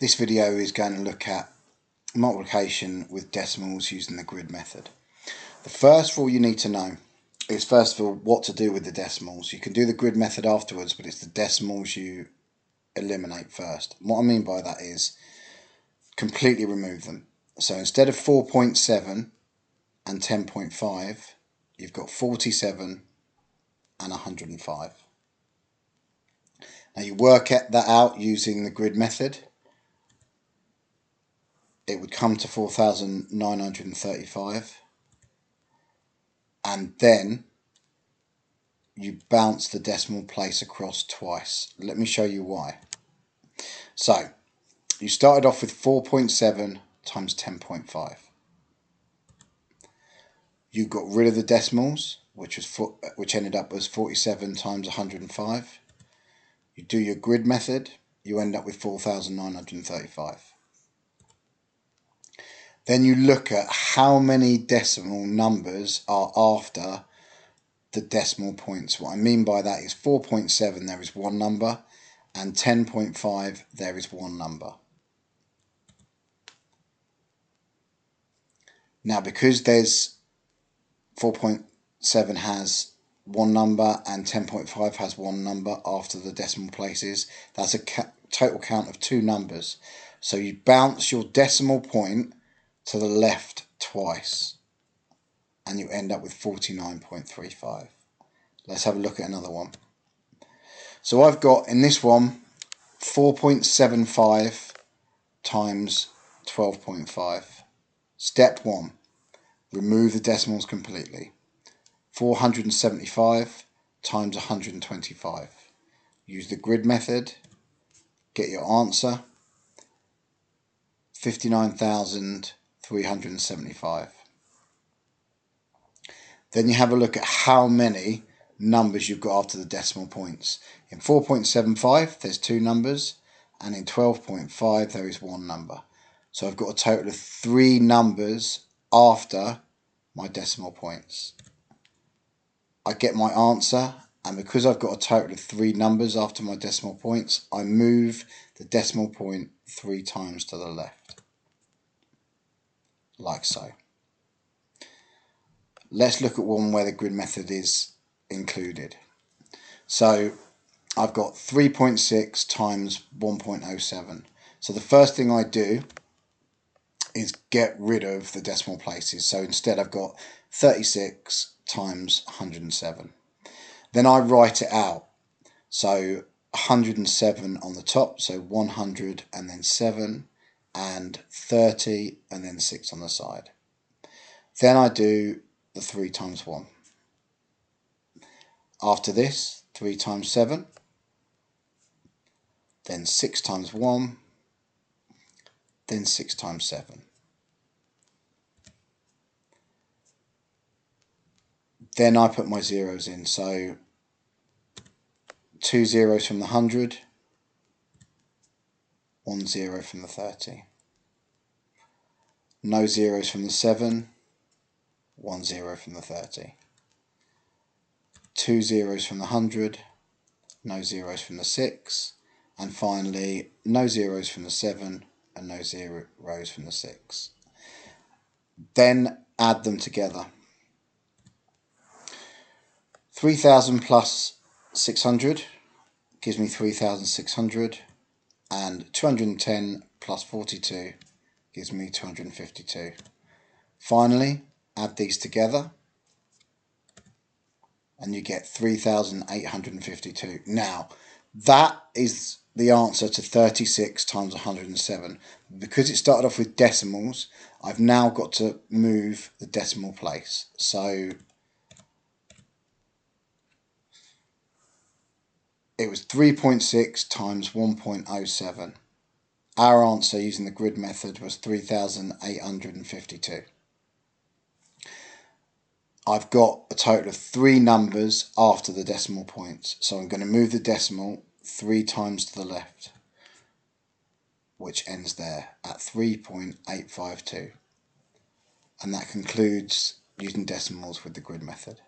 This video is going to look at multiplication with decimals using the grid method. The first rule you need to know is, first of all, what to do with the decimals. You can do the grid method afterwards, but it's the decimals you eliminate first. And what I mean by that is completely remove them. So instead of 4.7 and 10.5, you've got 47 and 105. Now you work that out using the grid method. It would come to 4,935, and then you bounce the decimal place across twice. Let me show you why. So you started off with 4.7 times 10.5. You got rid of the decimals, which ended up as 47 times 105. You do your grid method, you end up with 4,935. Then you look at how many decimal numbers are after the decimal points. What I mean by that is 4.7 there is one number, and 10.5 there is one number. Now because there's 4.7 has one number and 10.5 has one number after the decimal places, that's a total count of two numbers. So you bounce your decimal point to the left twice and you end up with 49.35. Let's have a look at another one. So I've got in this one 4.75 times 12.5. Step 1, remove the decimals completely. 475 times 125. Use the grid method, get your answer, 59,375. Then you have a look at how many numbers you've got after the decimal points. In 4.75 there's two numbers, and in 12.5 there is one number. So I've got a total of 3 numbers after my decimal points. I get my answer, and because I've got a total of 3 numbers after my decimal points, I move the decimal point 3 times to the left, like so. Let's look at one where the grid method is included. So I've got 3.6 times 1.07. So the first thing I do is get rid of the decimal places. So instead I've got 36 times 107. Then I write it out. So 107 on the top, so 100 and then 7, and 30 and then 6 on the side. Then I do the 3 times 1. After this, 3 times 7, then 6 times 1, then 6 times 7. Then I put my zeros in, so 2 zeros from the 100, 1 0 from the 30. No zeros from the 7, 1 0 from the 30. 2 zeros from the 100, no zeros from the 6, and finally no zeros from the 7 and no zeros from the 6. Then add them together. 3,000 plus 600 gives me 3,600, and 210 plus 42 gives me 252. Finally, add these together and you get 3,852. Now, that is the answer to 36 times 107. Because it started off with decimals, I've now got to move the decimal place. So it was 3.6 times 1.07. Our answer using the grid method was 3,852. I've got a total of 3 numbers after the decimal points, so I'm going to move the decimal 3 times to the left, which ends there at 3.852. And that concludes using decimals with the grid method.